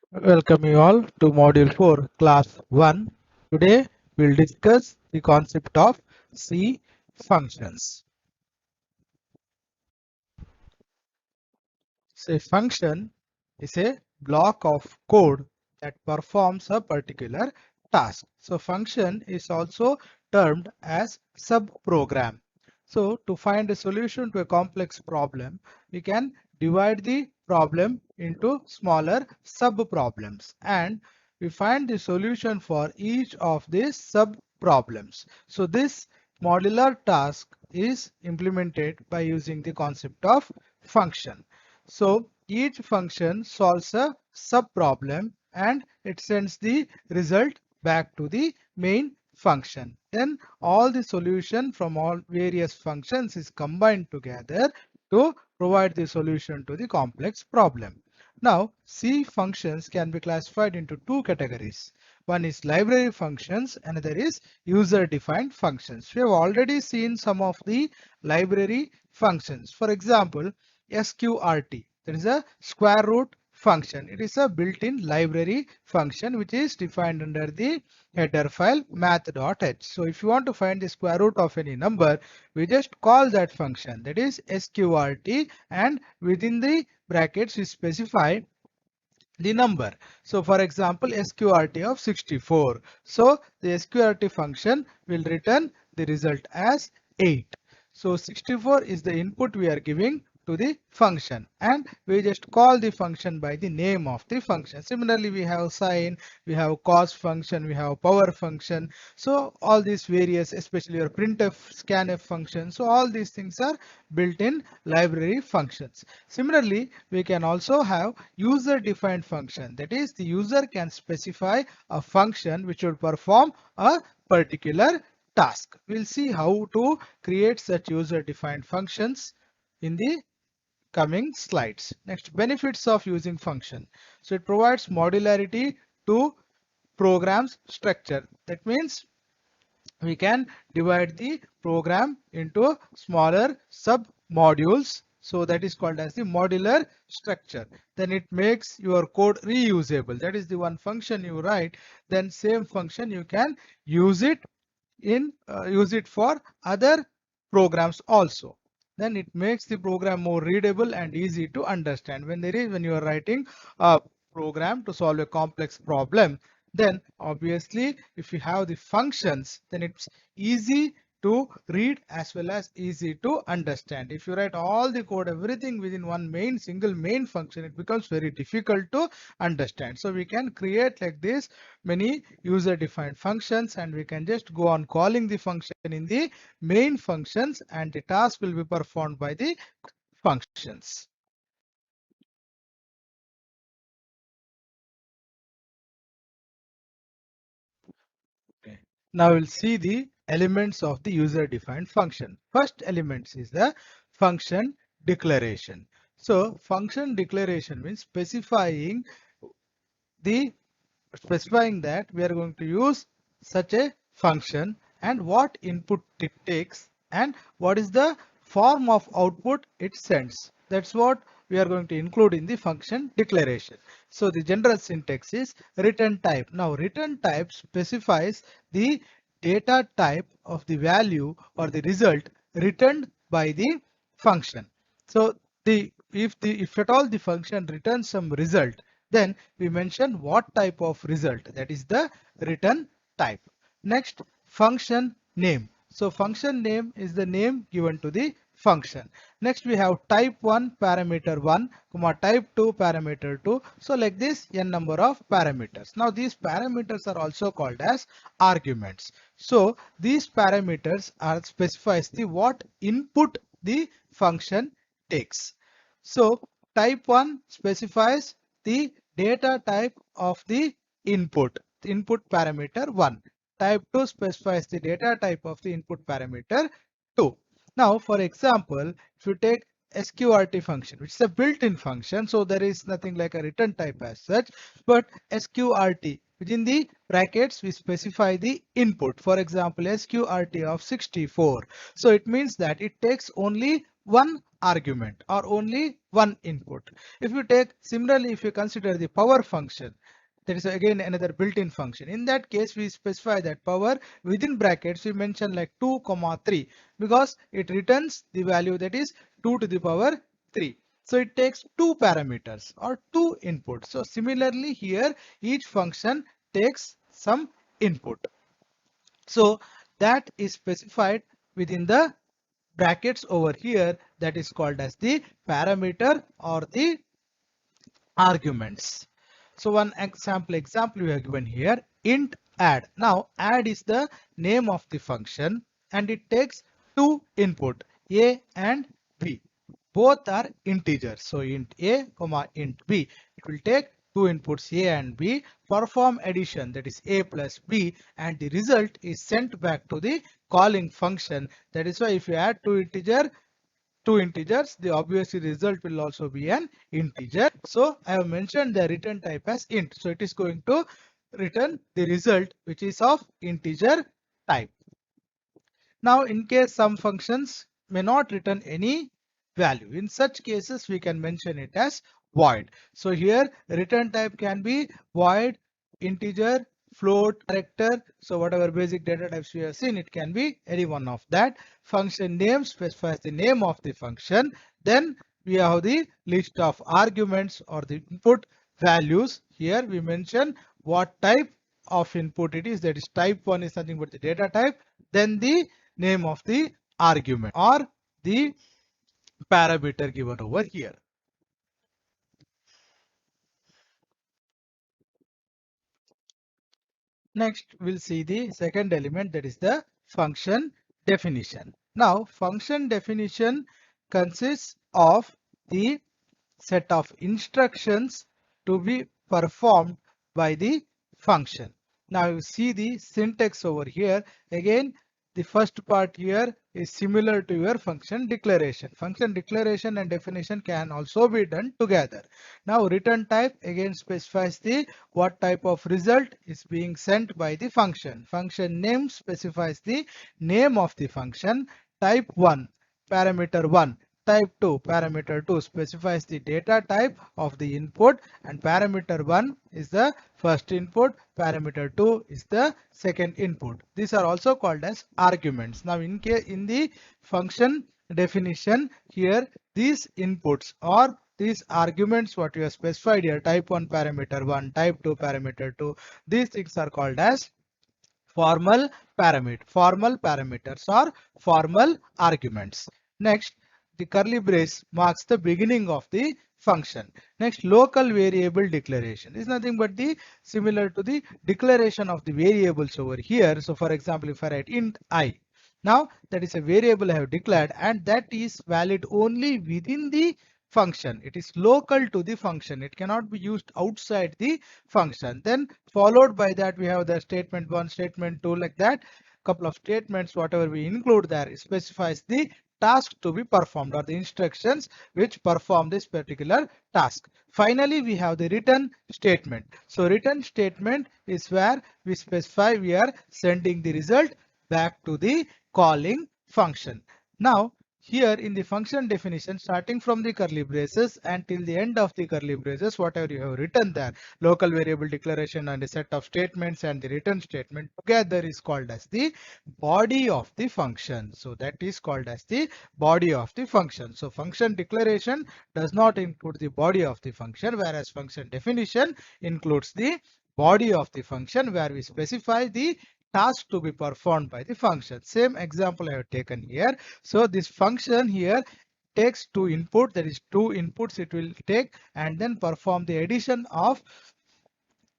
Welcome you all to Module 4, Class 1. Today we'll discuss the concept of C functions. So a function is a block of code that performs a particular task. So function is also termed as subprogram. So to find a solution to a complex problem, we can divide the problem into smaller sub-problems and we find the solution for each of these sub-problems. So this modular task is implemented by using the concept of function. So each function solves a sub-problem and it sends the result back to the main function. Then all the solution from all various functions is combined together to provide the solution to the complex problem. Now C functions can be classified into two categories. One is library functions, another is user-defined functions. We have already seen some of the library functions. For example, sqrt, that is a square root function. It is a built-in library function which is defined under the header file math.h. So if you want to find the square root of any number, we just call that function, that is sqrt, and within the brackets we specify the number. So for example, sqrt of 64. So the sqrt function will return the result as 8. So 64 is the input we are giving to the function and we just call the function by the name of the function. Similarly, we have sine, we have cos function, we have power function. So all these various, especially your printf, scanf function. So all these things are built-in library functions. Similarly, we can also have user-defined function. That is, the user can specify a function which will perform a particular task. We'll see how to create such user-defined functions in the coming slides. Next, benefits of using function. So it provides modularity to programs structure. That means we can divide the program into smaller sub modules. So that is called as the modular structure. Then it makes your code reusable. That is the one function you write, then same function you can use it use it for other programs also. Then it makes the program more readable and easy to understand. When you are writing a program to solve a complex problem, then obviously if you have the functions, then it's easy to read as well as easy to understand. If you write all the code, everything within one single main function, it becomes very difficult to understand. So we can create like this many user defined functions and we can just go on calling the function in the main functions and the task will be performed by the functions. Okay. Now we'll see the elements of the user defined function. First element is the function declaration. So function declaration means the specifying that we are going to use such a function and what input it takes and what is the form of output it sends. That's what we are going to include in the function declaration. So the general syntax is return type. Now return type specifies the data type of the value or the result returned by the function. So if at all the function returns some result, then we mention what type of result, that is the return type. Next, function name. So function name is the name given to the function. Next we have type 1 parameter 1 comma type 2 parameter 2. So like this n number of parameters. Now these parameters are also called as arguments. So these parameters are specifies the what input the function takes. So type 1 specifies the data type of the input parameter 1. Type 2 specifies the data type of the input parameter 2. Now, for example, if you take sqrt function, which is a built-in function, so there is nothing like a return type as such, but sqrt within the brackets we specify the input. For example, sqrt of 64. So it means that it takes only one argument or only one input. If you take similarly, if you consider the power function, there is again another built-in function. In that case, we specify that power within brackets we mention like 2 comma 3 because it returns the value that is 2 to the power 3. So it takes two parameters or two inputs. So similarly here each function takes some input. So that is specified within the brackets over here, that is called as the parameter or the arguments. So one example we have given here, int add. Now add is the name of the function and it takes two input a and b. Both are integers. So int a comma int b. It will take two inputs a and b, perform addition, that is a plus b, and the result is sent back to the calling function. That is why if you add two integers, the obviously result will also be an integer. So I have mentioned the return type as int. So it is going to return the result which is of integer type. Now in case some functions may not return any value, in such cases we can mention it as void. So here return type can be void, integer, float, character. So whatever basic data types we have seen, it can be any one of that. Function name specifies the name of the function. Then we have the list of arguments or the input values. Here we mention what type of input it is, that is type 1 is nothing but the data type, then the name of the argument or the parameter given over here. Next, we'll see the second element, that is the function definition. Now, function definition consists of the set of instructions to be performed by the function. Now you see the syntax over here. Again, the first part here is similar to your function declaration. Function declaration and definition can also be done together. Now return type again specifies the what type of result is being sent by the function. Function name specifies the name of the function. Type 1, parameter 1. Type 2, parameter 2 specifies the data type of the input, and parameter 1 is the first input, parameter 2 is the second input. These are also called as arguments. Now in the function definition here, these inputs or these arguments what you have specified here, type 1 parameter 1, type 2 parameter 2, these things are called as formal parameters or formal arguments. Next, the curly brace marks the beginning of the function. Next, local variable declaration is nothing but the similar to the declaration of the variables over here. So for example, if I write int I, now that is a variable I have declared and that is valid only within the function. It is local to the function. It cannot be used outside the function. Then followed by that we have the statement 1, statement 2, like that. Couple of statements whatever we include there specifies the task to be performed or the instructions which perform this particular task. Finally, we have the return statement. So return statement is where we specify we are sending the result back to the calling function. Now here in the function definition, starting from the curly braces until the end of the curly braces, whatever you have written there, local variable declaration and a set of statements and the return statement together is called as the body of the function. So that is called as the body of the function. So function declaration does not include the body of the function, whereas function definition includes the body of the function where we specify the task to be performed by the function. Same example I have taken here. So this function here takes two input, that is two inputs it will take, and then perform the addition of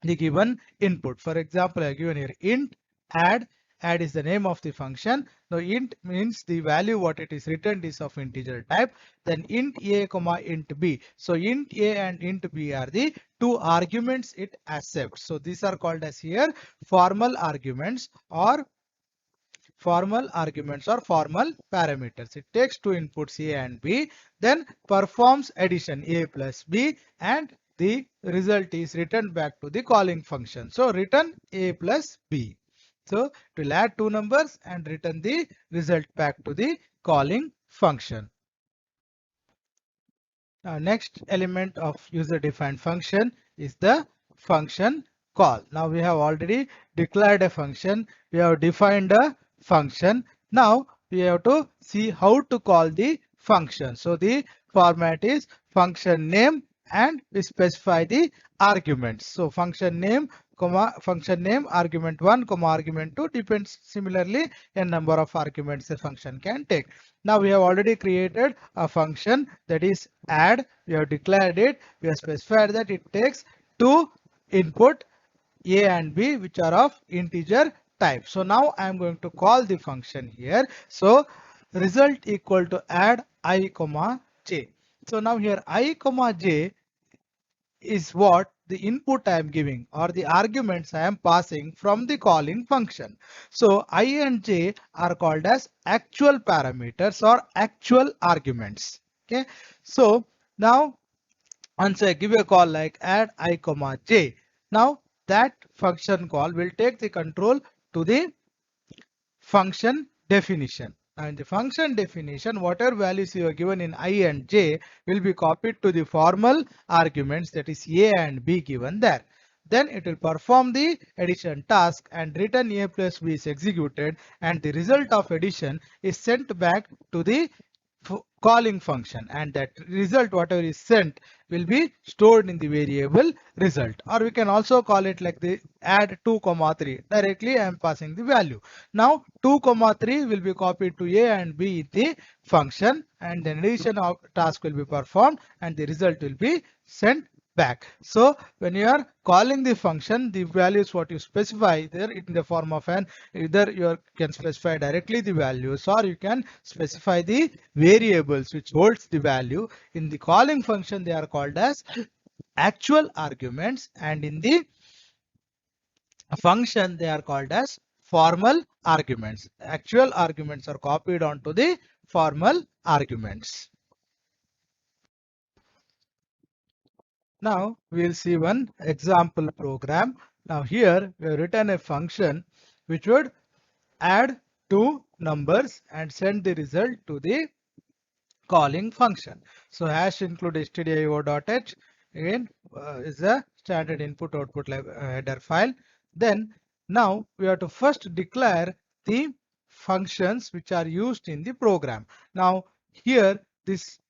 the given input. For example, I have given here int add. Add is the name of the function. Now int means the value what it is returned is of integer type. Then int a comma int b. So int a and int b are the two arguments it accepts. So these are called as here formal arguments or formal parameters. It takes two inputs a and b, then performs addition a plus b, and the result is returned back to the calling function. So return a plus b. So it will add two numbers and return the result back to the calling function. Now next element of user defined function is the function call. Now we have already declared a function, we have defined a function. Now we have to see how to call the function. So the format is function name and we specify the arguments. So function name argument 1 comma argument 2 depends similarly a number of arguments a function can take. Now we have already created a function that is add. We have declared it. We have specified that it takes two input a and b which are of integer type. So now I am going to call the function here. So result equal to add I comma j. So now here I comma j is what the input I am giving or the arguments I am passing from the calling function. So I and j are called as actual parameters or actual arguments. Okay. So now once I give a call like add I comma j, now that function call will take the control to the function definition. Now in the function definition, whatever values you are given in I and j will be copied to the formal arguments, that is a and b given there. Then it will perform the addition task and return a plus b is executed, and the result of addition is sent back to the calling function, and that result whatever is sent will be stored in the variable result, or we can also call it like the add 2 comma 3. Directly I am passing the value. Now 2 comma 3 will be copied to a and b in the function, and then addition of task will be performed and the result will be sent back. So when you are calling the function, the values what you specify there in the form of an either you can specify directly the values or you can specify the variables which holds the value. In the calling function they are called as actual arguments, and in the function they are called as formal arguments. Actual arguments are copied onto the formal arguments. Now we'll see one example program. Now here we have written a function which would add two numbers and send the result to the calling function. So hash include stdio.h again is a standard input output header file. Then now we have to first declare the functions which are used in the program. Now here this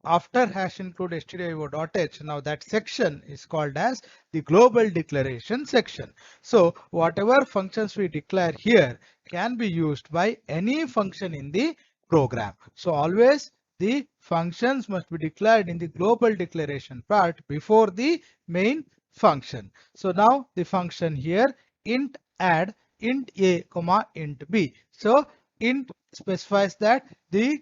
after hash include stdio.h, now that section is called as the global declaration section. So whatever functions we declare here can be used by any function in the program. So always the functions must be declared in the global declaration part before the main function. So now the function here int add int a comma int b. So int specifies that the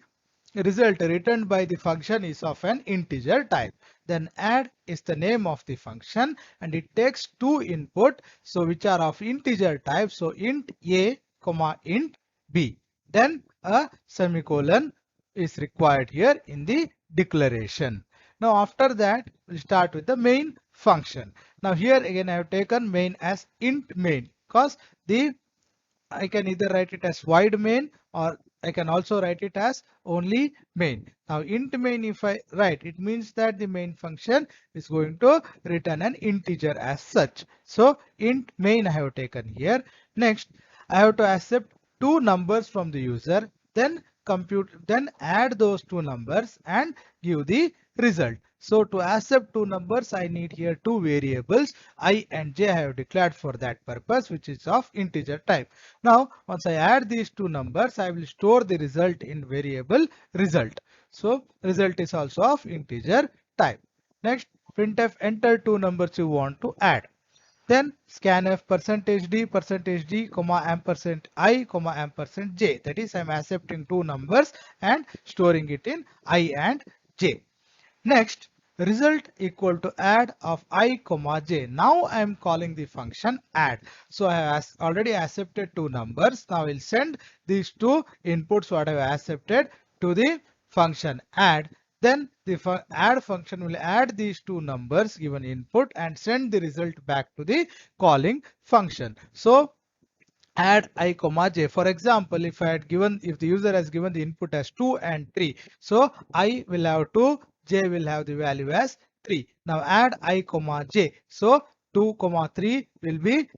result returned by the function is of an integer type. Then add is the name of the function and it takes two input, so which are of integer type. So int a comma int b. Then a semicolon is required here in the declaration. Now after that we'll start with the main function. Now here again I have taken main as int main because I can either write it as void main or I can also write it as only main. Now int main if I write, it means that the main function is going to return an integer as such. So int main I have taken here. Next I have to accept two numbers from the user, then add those two numbers and give the result. So to accept two numbers, I need here two variables I and j I have declared for that purpose, which is of integer type. Now once I add these two numbers, I will store the result in variable result. So result is also of integer type. Next, printf enter two numbers you want to add. Then scanf %d comma ampersand I comma ampersand j. That is, I'm accepting two numbers and storing it in I and j. Next, result equal to add of I comma j. Now I am calling the function add. So I have already accepted two numbers. Now I will send these two inputs what I have accepted to the function add. Then the add function will add these two numbers given input and send the result back to the calling function. So add I comma j. For example, if the user has given the input as 2 and 3, so I will have 2, j will have the value as 3. Now add I comma j. So 2 comma 3 will be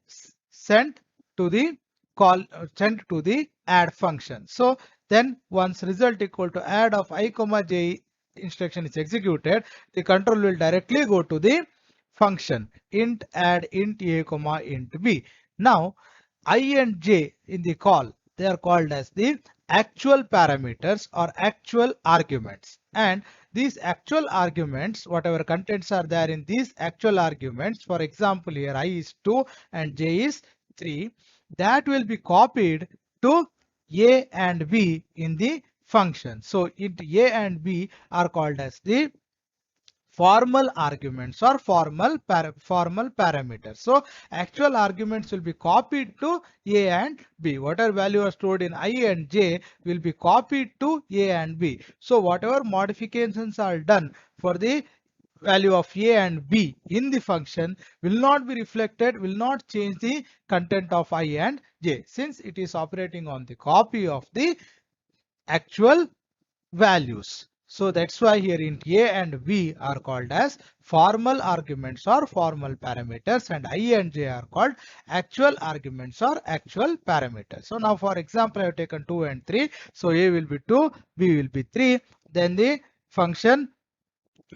sent to the sent to the add function. So then once result equal to add of I comma j instruction is executed, the control will directly go to the function int add int a comma int b. Now I and j in the call, they are called as the actual parameters or actual arguments. And these actual arguments, whatever contents are there in these actual arguments, for example, here I is 2 and j is 3, that will be copied to a and b in the function. So a and b are called as the formal arguments or formal parameters. So actual arguments will be copied to a and b. Whatever value are stored in I and j will be copied to a and b. So whatever modifications are done for the value of a and b in the function will not be reflected, will not change the content of I and j, since it is operating on the copy of the actual values. So that's why here int a and b are called as formal arguments or formal parameters, and I and j are called actual arguments or actual parameters. So now for example, I have taken 2 and 3. So a will be 2, b will be 3. Then the function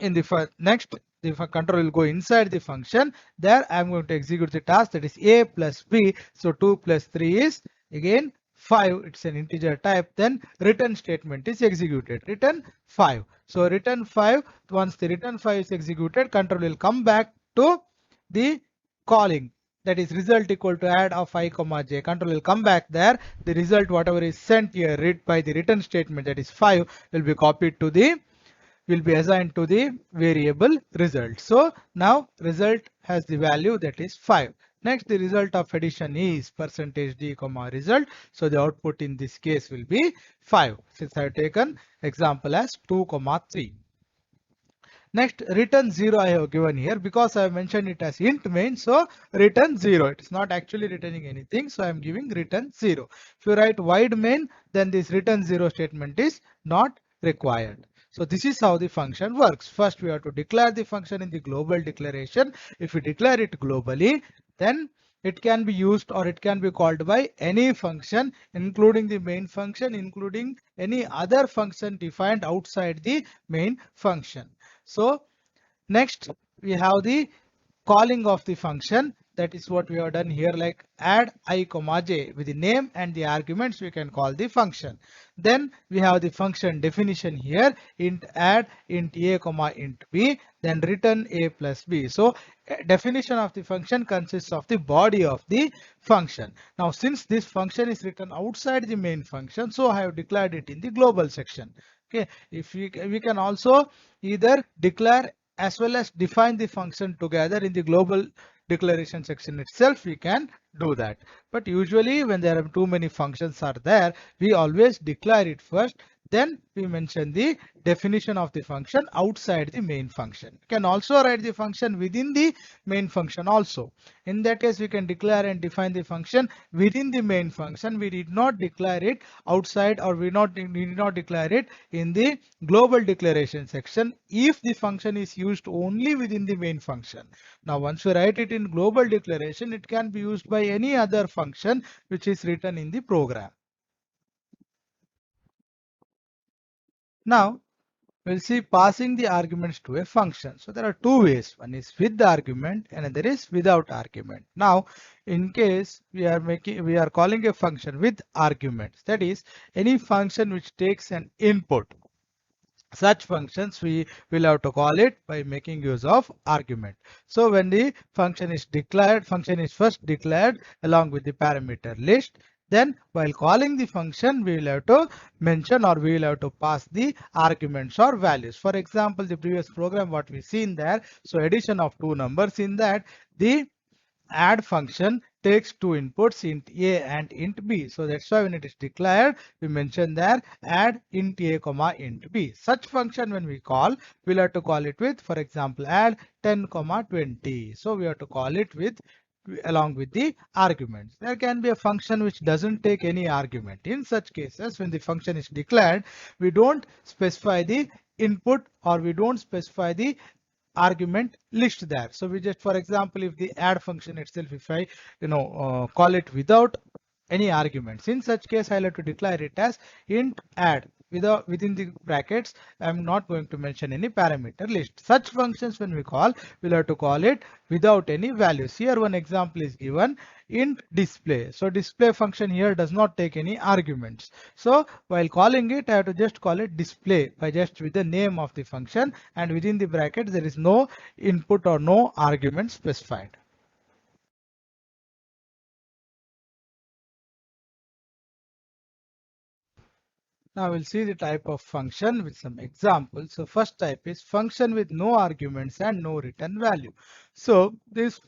in the next, the control will go inside the function. There I am going to execute the task, that is a plus b. So 2 plus 3 is again 5. It's an integer type. Then return statement is executed, return 5. So return 5. Once the return 5 is executed, control will come back to the calling, that is result equal to add of I comma j. Control will come back there. The result whatever is sent here read by the return statement, that is 5, will be copied to the will be assigned to the variable result. So now result has the value, that is 5. Next, the result of addition is %d comma result. So the output in this case will be 5, since I have taken example as 2 comma 3. Next, return 0 I have given here because I have mentioned it as int main. So return 0. It is not actually returning anything. So I am giving return 0. If you write void main, then this return 0 statement is not required. So this is how the function works. First, we have to declare the function in the global declaration. If we declare it globally, then it can be used or it can be called by any function, including the main function, including any other function defined outside the main function. So next we have the calling of the function. That is what we have done here, like add I comma j. With the name and the arguments we can call the function. Then we have the function definition here, int add int a comma int b, then return a plus b. So definition of the function consists of the body of the function. Now since this function is written outside the main function, so I have declared it in the global section. Okay, if we can also either declare as well as define the function together in the global declaration section itself, we can do that. But usually when there are too many functions are there, we always declare it first, then we mention the definition of the function outside the main function. You can also write the function within the main function also. In that case, we can declare and define the function within the main function. We did not declare it outside, or we did not declare it in the global declaration section if the function is used only within the main function. Now once we write it in global declaration, it can be used by any other function which is written in the program. Now we'll see passing the arguments to a function. So there are two ways. One is with the argument and another is without argument. Now, in case we are calling a function with arguments, that is any function which takes an input. Such functions we will have to call it by making use of argument. So when the function is declared, function is first declared along with the parameter list. Then while calling the function, we will have to mention or we will have to pass the arguments or values. For example, the previous program what we seen there. So addition of two numbers, in that the add function takes two inputs, int a and int b. So that's why when it is declared, we mention there add int a comma int b. Such function when we call, we'll have to call it with, for example, add 10 comma 20. So we have to call it with along with the arguments. There can be a function which doesn't take any argument. In such cases, when the function is declared, we don't specify the input or we don't specify the argument list there. So we just, for example, if the add function itself, if I call it without any arguments, in such case I'll have to declare it as int add within the brackets. I'm not going to mention any parameter list. Such functions when we call, we'll have to call it without any values. Here one example is given, int display. So display function here does not take any arguments. So while calling it, I have to just call it display by just with the name of the function, and within the brackets there is no input or no argument specified. Now we'll see the type of function with some examples. So first type is function with no arguments and no return value. So this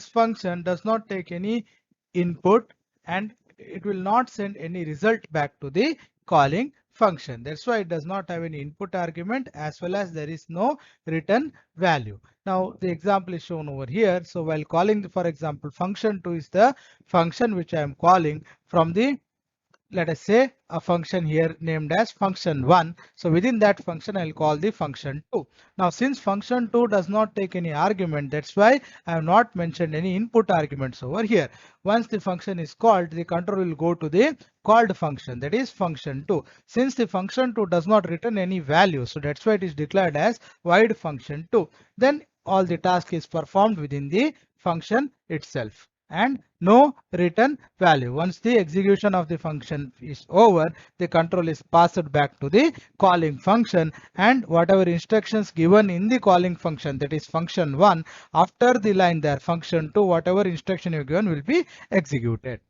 function does not take any input and it will not send any result back to the calling function. That's why it does not have any input argument as well as there is no return value. Now the example is shown over here. So while calling, for example, function2 is the function which I am calling from the, let us say, a function here named as function1. So within that function, I'll call the function2. Now, since function2 does not take any argument, that's why I have not mentioned any input arguments over here. Once the function is called, the control will go to the called function, that is function2. Since the function2 does not return any value, so that's why it is declared as void function2. Then all the task is performed within the function itself and no return value. Once the execution of the function is over, the control is passed back to the calling function, and whatever instructions given in the calling function, that is function1, after the line there function2, whatever instruction you given will be executed.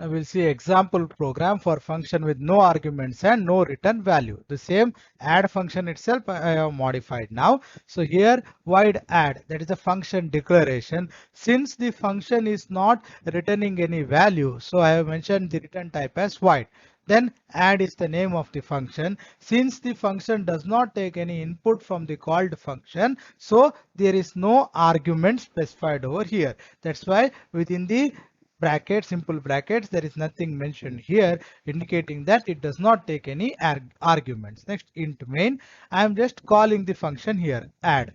Now we'll see example program for function with no arguments and no return value. The same add function itself I have modified now. So here void add, that is the function declaration. Since the function is not returning any value, so I have mentioned the return type as void. Then add is the name of the function. Since the function does not take any input from the called function, so there is no argument specified over here. That's why within the brackets, simple brackets, there is nothing mentioned here, indicating that it does not take any arguments. Next, int main, I am just calling the function here add.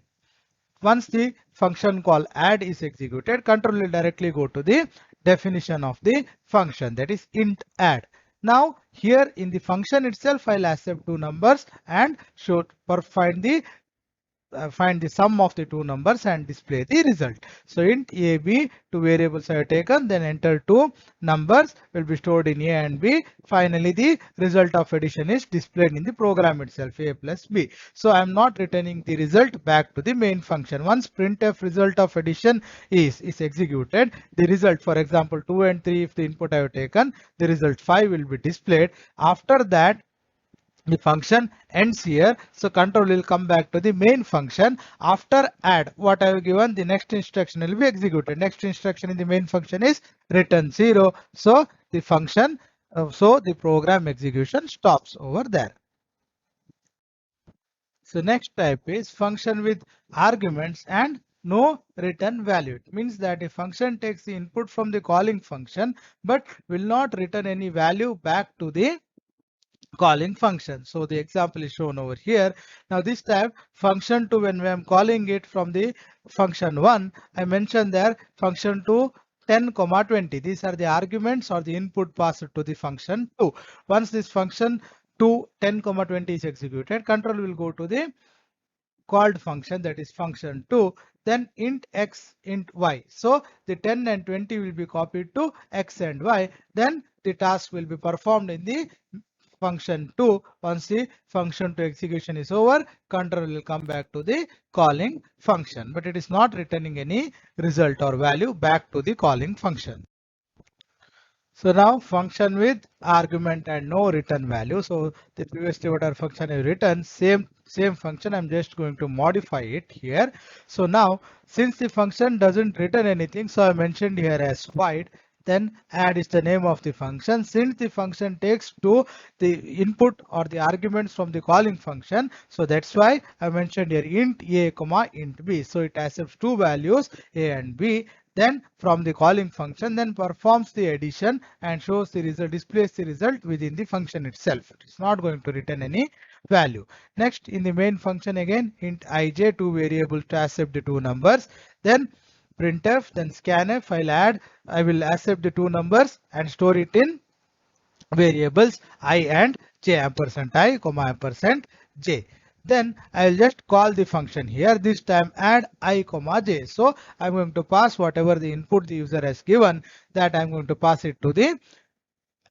Once the function call add is executed, control will directly go to the definition of the function, that is int add. Now here in the function itself, I'll accept two numbers and should find the sum of the two numbers and display the result. So int a, b, two variables I have taken, then enter two numbers will be stored in a and b. Finally, the result of addition is displayed in the program itself, a plus b. So I am not returning the result back to the main function. Once printf result of addition is executed, the result, for example, 2 and 3, if the input I have taken, the result 5 will be displayed. After that, the function ends here, so control will come back to the main function. After add, what I have given, the next instruction will be executed. Next instruction in the main function is return 0. So the function, so the program execution stops over there. So next type is function with arguments and no return value. It means that a function takes the input from the calling function but will not return any value back to the calling function. So the example is shown over here. Now this time function2, when I am calling it from the function1, I mentioned there function2 10, 20. These are the arguments or the input passed to the function2. Once this function 2 10 comma 20 is executed, control will go to the called function, that is function 2, then int x int y. So the 10 and 20 will be copied to x and y, then the task will be performed in the function 2. Once the function 2 execution is over, control will come back to the calling function, but it is not returning any result or value back to the calling function. So now function with argument and no return value. So the previously whatever function I written, same function, I'm just going to modify it here. So now since the function doesn't return anything, so I mentioned here as void, then add is the name of the function. Since the function takes to the input or the arguments from the calling function, so that's why I mentioned here int a comma int b. So it accepts two values, a and b, then from the calling function, then performs the addition and shows the result, displays the result within the function itself. It is not going to return any value. Next, in the main function again, int ij, two variables to accept the two numbers, then printf, then scanf, I will accept the two numbers and store it in variables I and j, ampersand I comma ampersand j. Then I'll just call the function here, this time add I comma j. So I'm going to pass whatever the input the user has given, that I'm going to pass it to the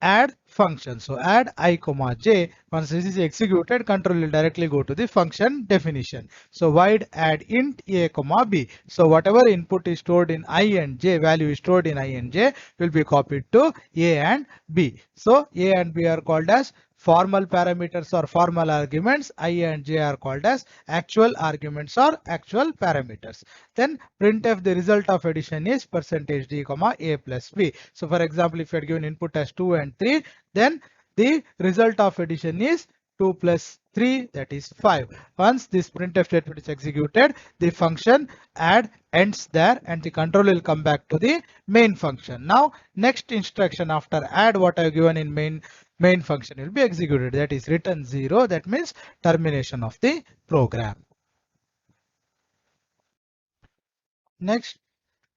add function. So add I comma j. Once this is executed, control will directly go to the function definition. So void add int a comma b. So whatever input is stored in I and j, value is stored in I and j, will be copied to a and b. So a and b are called as formal parameters or formal arguments. I and j are called as actual arguments or actual parameters. Then printf, the result of addition is percentage d comma a plus b. So for example, if you had given input as 2 and 3, then the result of addition is 2 plus 3, that is 5. Once this printf statement is executed, the function add ends there and the control will come back to the main function. Now next instruction after add, what I have given in main function will be executed, that is return 0, that means termination of the program. Next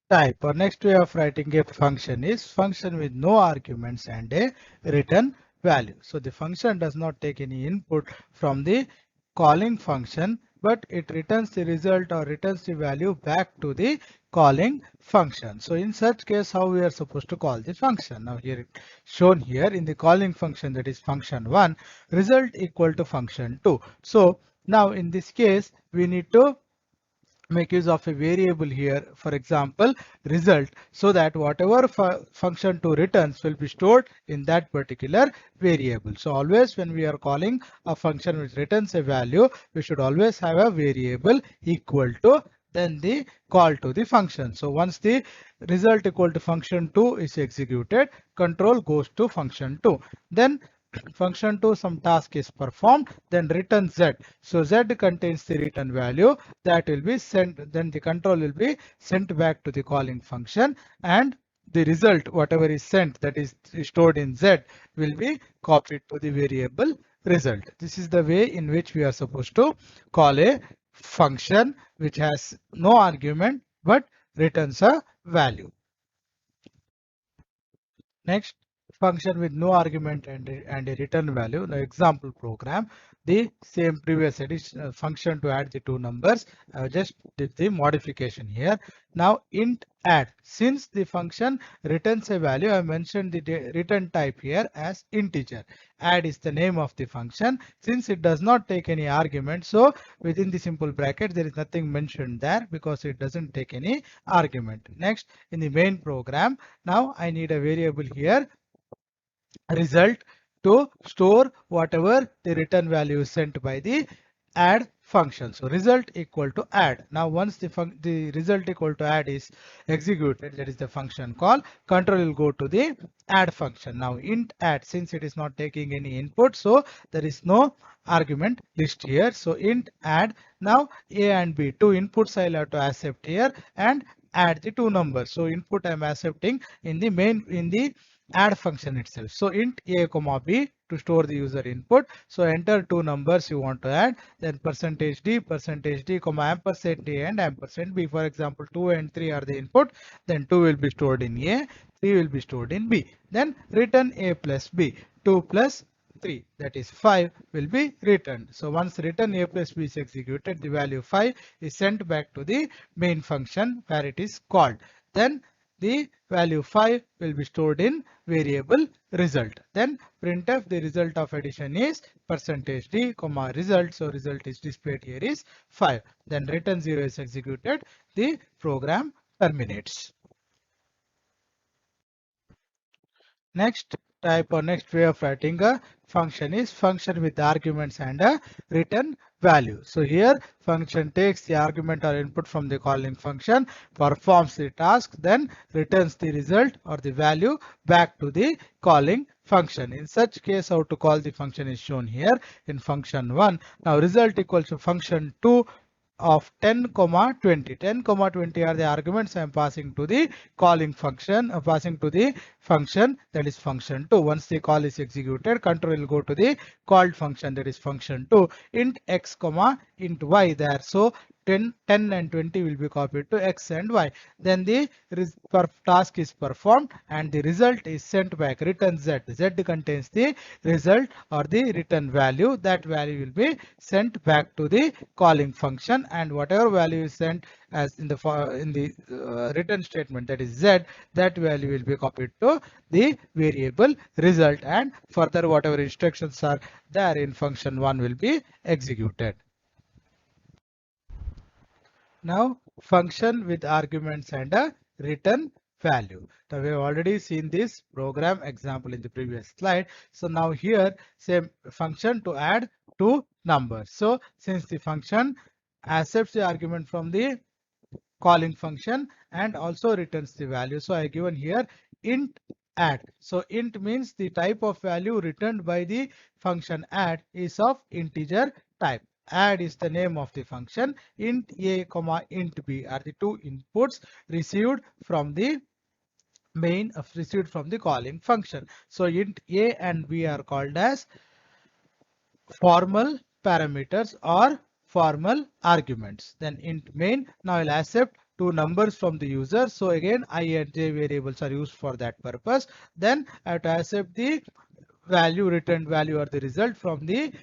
type or next way of writing a function is function with no arguments and a return value. So the function does not take any input from the calling function, but it returns the result or returns the value back to the calling function. So in such case, how we are supposed to call the function? Now here it shown here in the calling function, that is function 1, result equal to function 2. So now in this case, we need to make use of a variable here, for example result, so that whatever function 2 returns will be stored in that particular variable. So always when we are calling a function which returns a value, we should always have a variable equal to then the call to the function. So once the result equal to function 2 is executed, control goes to function 2, then function 2 some task is performed, then return z. So z contains the return value that will be sent, then the control will be sent back to the calling function, and the result whatever is sent, that is stored in z, will be copied to the variable result. This is the way in which we are supposed to call a function which has no argument but returns a value. Next, function with no argument and a return value. The example program, the same previous addition function to add the two numbers. I just did the modification here. Now int add, since the function returns a value, I mentioned the return type here as integer. Add is the name of the function. Since it does not take any argument, so within the simple bracket there is nothing mentioned there because it doesn't take any argument. Next, in the main program, now I need a variable here result to store whatever the return value is sent by the add function. So result equal to add. Now once the result equal to add is executed, that is the function call, control will go to the add function. Now int add, since it is not taking any input, so there is no argument list here. So int add, now a and b, two inputs I'll have to accept here and add the two numbers. So input I'm accepting in the add function itself. So int a comma b to store the user input. So enter two numbers you want to add, then percentage d comma ampersand a and ampersand b. For example, 2 and 3 are the input, then 2 will be stored in a, 3 will be stored in b. Then return a plus b, 2 plus 3, that is 5, will be returned. So once return a plus b is executed, the value 5 is sent back to the main function where it is called. Then the value 5 will be stored in variable result. Then printf, the result of addition is percentage %d comma result. So result is displayed here is 5. Then return 0 is executed. The program terminates. Next type or next way of writing a function is function with arguments and a return value. So here function takes the argument or input from the calling function, performs the task, then returns the result or the value back to the calling function. In such case, how to call the function is shown here in function 1. Now result equals to function 2 of 10, 20. 10, 20 are the arguments I am passing to the calling function, passing to the function, that is function 2. Once the call is executed, control will go to the called function, that is function 2. Int x, int y there. So 10 and 20 will be copied to x and y. Then the task is performed and the result is sent back. Return z. Z contains the result or the return value. That value will be sent back to the calling function, and whatever value is sent as in the return statement, that is z, that value will be copied to the variable result, and further whatever instructions are there in function 1 will be executed. Now function with arguments and a return value. Now we have already seen this program example in the previous slide. So now here same function to add two numbers. So since the function accepts the argument from the calling function and also returns the value, so I given here int add. So int means the type of value returned by the function add is of integer type. Add is the name of the function. Int a comma int b are the two inputs received from the received from the calling function. So int a and b are called as formal parameters or formal arguments. Then int main, now I'll accept two numbers from the user. So again I and j variables are used for that purpose. Then I have to accept the value, returned value or the result from the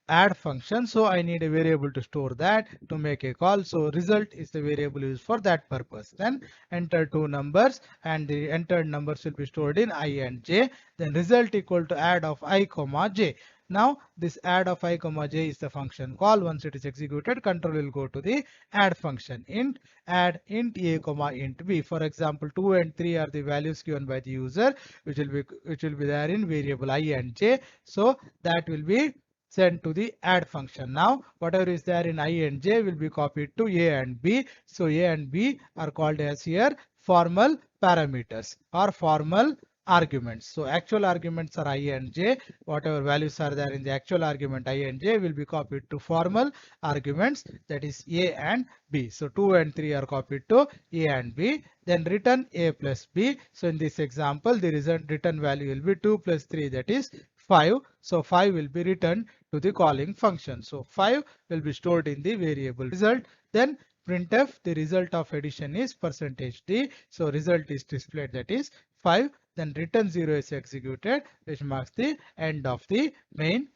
add function. So I need a variable to store that to make a call. So result is the variable used for that purpose. Then enter two numbers and the entered numbers will be stored in I and j. Then result equal to add of I comma j. Now this add of I comma j is the function call. Once it is executed, control will go to the add function. Int add int a comma int b. For example, 2 and 3 are the values given by the user, which will be there in variable I and j. So that will be sent to the add function. Now whatever is there in I and j will be copied to a and b. So a and b are called as here formal parameters or formal arguments. So actual arguments are I and j. Whatever values are there in the actual argument I and j will be copied to formal arguments, that is a and b. So 2 and 3 are copied to a and b. Then return a plus b. So in this example the return value will be 2 plus 3, that is 5. So 5 will be returned to the calling function. So 5 will be stored in the variable result. Then printf, the result of addition is percentage %d. So result is displayed, that is 5. Then return 0 is executed, which marks the end of the main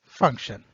function.